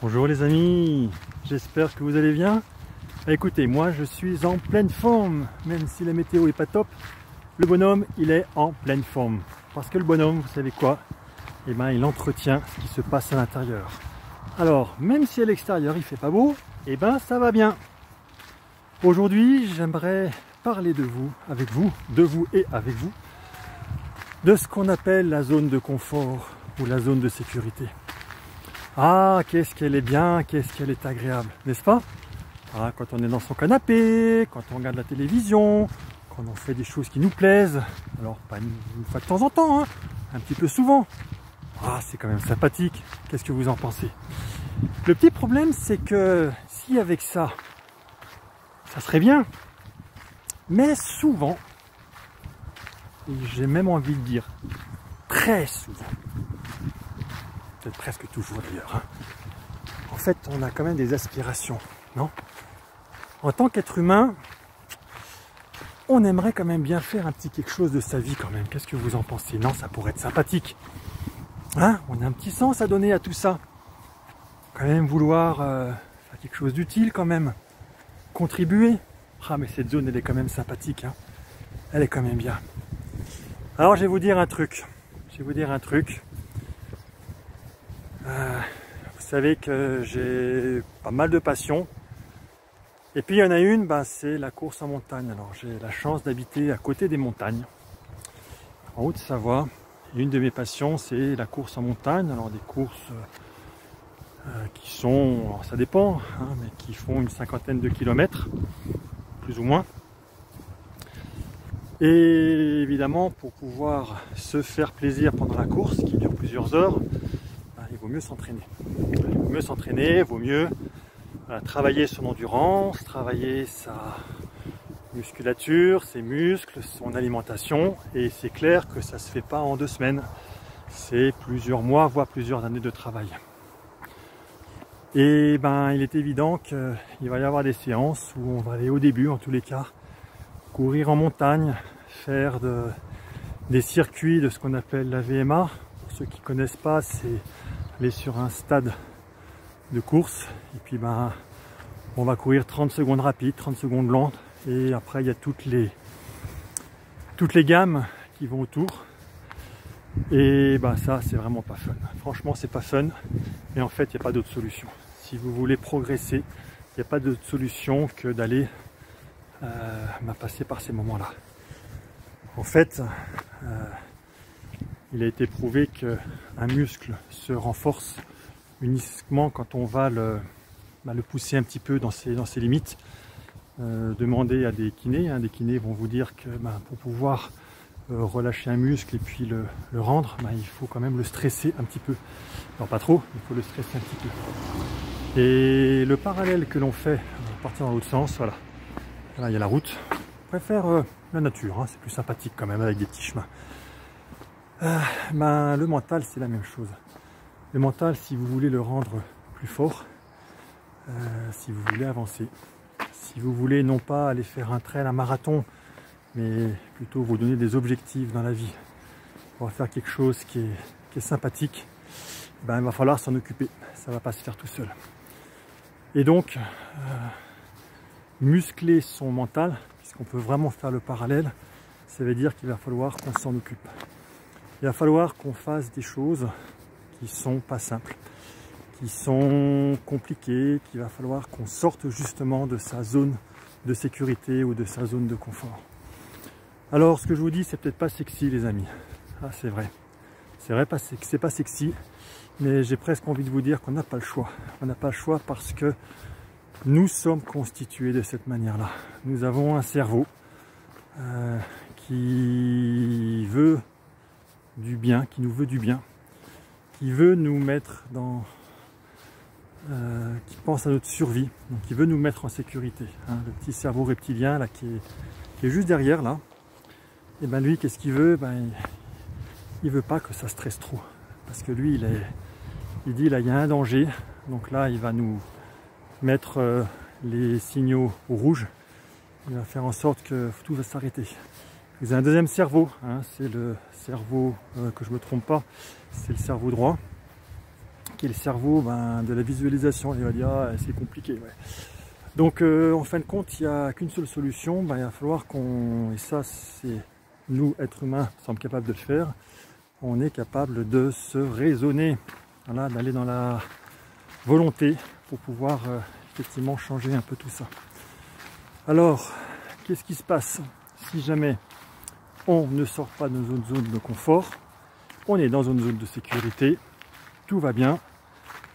Bonjour les amis, j'espère que vous allez bien. Écoutez, moi je suis en pleine forme, même si la météo est pas top, le bonhomme il est en pleine forme. Parce que le bonhomme, vous savez quoi? Eh ben il entretient ce qui se passe à l'intérieur. Alors, même si à l'extérieur il fait pas beau, eh ben ça va bien. Aujourd'hui, j'aimerais parler de vous, de vous et avec vous, de ce qu'on appelle la zone de confort ou la zone de sécurité. Ah, qu'est-ce qu'elle est bien, qu'est-ce qu'elle est agréable, n'est-ce pas? Ah, quand on est dans son canapé, quand on regarde la télévision, quand on fait des choses qui nous plaisent, alors pas une fois de temps en temps, hein, un petit peu souvent. Ah, c'est quand même sympathique, qu'est-ce que vous en pensez? Le petit problème, c'est que si avec ça, ça serait bien, mais souvent, et j'ai même envie de dire très souvent, peut-être presque toujours d'ailleurs, hein. En fait, on a quand même des aspirations, non? En tant qu'être humain, on aimerait quand même bien faire un petit quelque chose de sa vie quand même. Qu'est-ce que vous en pensez? Non, ça pourrait être sympathique. Hein? On a un petit sens à donner à tout ça. Quand même vouloir faire quelque chose d'utile quand même. Contribuer. Ah, mais cette zone, elle est quand même sympathique, hein. Elle est quand même bien. Alors, je vais vous dire un truc. Vous savez que j'ai pas mal de passions. Et puis il y en a une, c'est la course en montagne. Alors j'ai la chance d'habiter à côté des montagnes, en Haute-Savoie. Et une de mes passions, c'est la course en montagne. Alors des courses qui sont, alors ça dépend, hein, mais qui font une cinquantaine de kilomètres, plus ou moins. Et évidemment, pour pouvoir se faire plaisir pendant la course, qui dure plusieurs heures, il vaut mieux s'entraîner. Il vaut mieux travailler son endurance, travailler sa musculature, ses muscles, son alimentation. Et c'est clair que ça ne se fait pas en 2 semaines. C'est plusieurs mois, voire plusieurs années de travail. Et il est évident qu'il va y avoir des séances où on va aller au début, en tous les cas, courir en montagne, faire des circuits de ce qu'on appelle la VMA. Pour ceux qui ne connaissent pas, c'est aller sur un stade de course et puis on va courir 30 secondes rapides, 30 secondes lentes et après il y a toutes les gammes qui vont autour et ça c'est vraiment pas fun. Franchement c'est pas fun, mais en fait il n'y a pas d'autre solution. Si vous voulez progresser, il n'y a pas d'autre solution que d'aller passer par ces moments là. En fait il a été prouvé qu'un muscle se renforce uniquement quand on va le pousser un petit peu dans ses limites. Demandez à des kinés, hein, des kinés vont vous dire que pour pouvoir relâcher un muscle et puis le rendre, il faut quand même le stresser un petit peu. Alors pas trop, il faut le stresser un petit peu. Et le parallèle que l'on fait, on va partir dans l'autre sens, voilà. Là il y a la route. Je préfère la nature, hein, c'est plus sympathique quand même avec des petits chemins. Le mental c'est la même chose. Le mental, si vous voulez le rendre plus fort, si vous voulez avancer, si vous voulez non pas aller faire un trail, un marathon, mais plutôt vous donner des objectifs dans la vie, pour faire quelque chose qui est sympathique, il va falloir s'en occuper, ça ne va pas se faire tout seul. Et donc, muscler son mental, puisqu'on peut vraiment faire le parallèle, ça veut dire qu'il va falloir qu'on s'en occupe. Il va falloir qu'on fasse des choses qui sont pas simples, qui sont compliquées, qu'il va falloir qu'on sorte justement de sa zone de sécurité ou de sa zone de confort. Alors ce que je vous dis, c'est peut-être pas sexy les amis, ah c'est vrai que c'est pas sexy, mais j'ai presque envie de vous dire qu'on n'a pas le choix. On n'a pas le choix parce que nous sommes constitués de cette manière-là. Nous avons un cerveau qui veut du bien, qui nous veut du bien, qui veut nous mettre dans... qui pense à notre survie, donc qui veut nous mettre en sécurité. Hein, le petit cerveau reptilien là, qui est juste derrière là, et lui qu'est-ce qu'il veut? Il veut pas que ça stresse trop. Parce que lui il dit là il y a un danger, donc là il va nous mettre les signaux au rouge, il va faire en sorte que tout va s'arrêter. Vous avez un deuxième cerveau, hein, c'est le cerveau, que je ne me trompe pas, c'est le cerveau droit, et le cerveau de la visualisation. Il va dire ah, c'est compliqué. Ouais. Donc en fin de compte, il n'y a qu'une seule solution. Il va falloir et ça c'est nous, êtres humains, sommes capables de le faire. On est capable de se raisonner, voilà, d'aller dans la volonté pour pouvoir effectivement changer un peu tout ça. Alors, qu'est-ce qui se passe si jamais on ne sort pas de notre zone de confort, on est dans une zone de sécurité, tout va bien.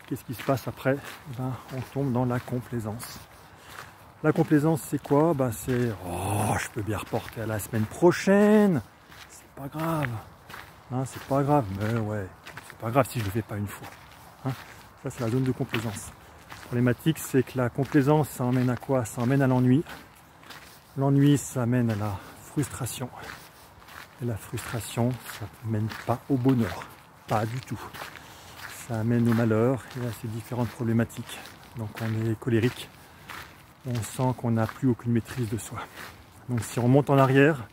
Qu'est-ce qui se passe après? On tombe dans la complaisance. La complaisance, c'est quoi? C'est « Oh, je peux bien reporter à la semaine prochaine, c'est pas grave. Hein, c'est pas grave, mais ouais, c'est pas grave si je le fais pas une fois. Hein, ça, c'est la zone de complaisance. La problématique, c'est que la complaisance, ça emmène à quoi? Ça emmène à l'ennui. L'ennui, ça amène à la frustration. Et la frustration, ça ne mène pas au bonheur. Pas du tout. Ça amène au malheur et à ces différentes problématiques. Donc on est colérique. On sent qu'on n'a plus aucune maîtrise de soi. Donc si on remonte en arrière,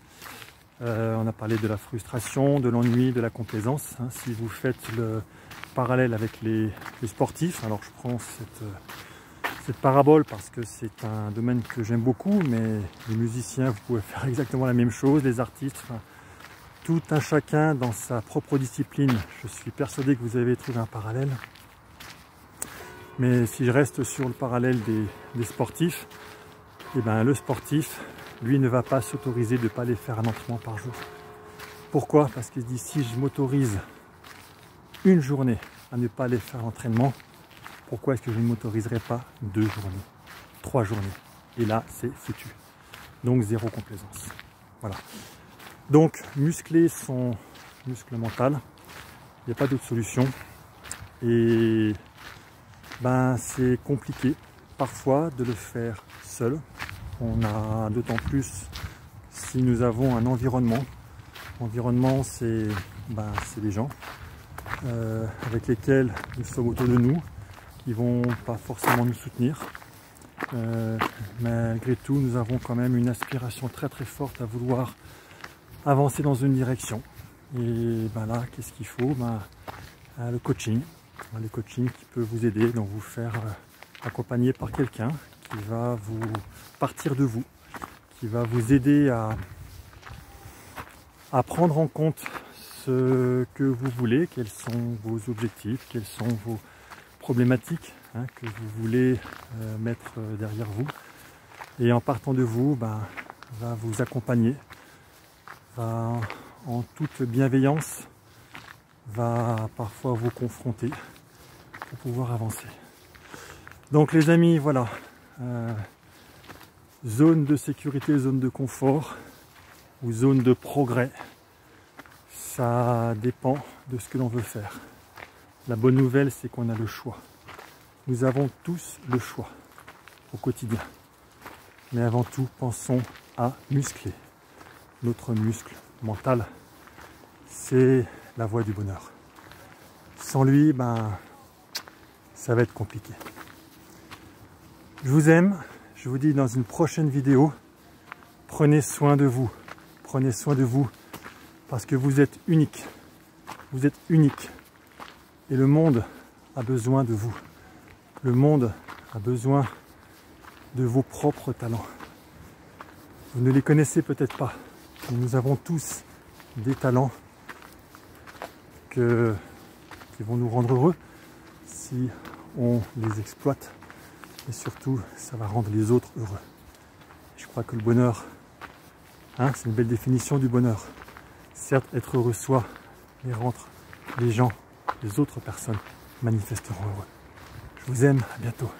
on a parlé de la frustration, de l'ennui, de la complaisance. Hein, si vous faites le parallèle avec les sportifs, alors je prends cette parabole parce que c'est un domaine que j'aime beaucoup, mais les musiciens, vous pouvez faire exactement la même chose, les artistes, enfin, tout un chacun dans sa propre discipline. Je suis persuadé que vous avez trouvé un parallèle. Mais si je reste sur le parallèle des sportifs, le sportif, lui, ne va pas s'autoriser de ne pas aller faire un entraînement par jour. Pourquoi? Parce qu'il se dit, si je m'autorise une journée à ne pas aller faire l'entraînement, pourquoi est-ce que je ne m'autoriserai pas 2 journées, 3 journées? Et là, c'est foutu. Donc, zéro complaisance. Voilà. Donc, muscler son muscle mental, il n'y a pas d'autre solution. Et c'est compliqué parfois de le faire seul. On a d'autant plus si nous avons un environnement. L'environnement, c'est les gens avec lesquels nous sommes autour de nous, qui vont pas forcément nous soutenir. Malgré tout, nous avons quand même une aspiration très très forte à vouloir avancer dans une direction. Et là, qu'est-ce qu'il faut? Le coaching. Le coaching qui peut vous aider, donc vous faire accompagner par quelqu'un qui va vous partir de vous, qui va vous aider à prendre en compte ce que vous voulez, quels sont vos objectifs, quelles sont vos problématiques que vous voulez mettre derrière vous. Et en partant de vous, va vous accompagner, va en toute bienveillance, va parfois vous confronter pour pouvoir avancer. Donc les amis, voilà, zone de sécurité, zone de confort ou zone de progrès, ça dépend de ce que l'on veut faire. La bonne nouvelle, c'est qu'on a le choix. Nous avons tous le choix au quotidien. Mais avant tout, pensons à muscler notre muscle mental. C'est la voie du bonheur. Sans lui, ça va être compliqué. Je vous aime. Je vous dis dans une prochaine vidéo, prenez soin de vous. Prenez soin de vous parce que vous êtes unique. Vous êtes unique. Et le monde a besoin de vous. Le monde a besoin de vos propres talents. Vous ne les connaissez peut-être pas, mais nous avons tous des talents qui vont nous rendre heureux si on les exploite. Et surtout, ça va rendre les autres heureux. Je crois que le bonheur, c'est une belle définition du bonheur. Certes, être heureux soi, mais rendre les gens, les autres personnes manifestement heureux. Je vous aime, à bientôt.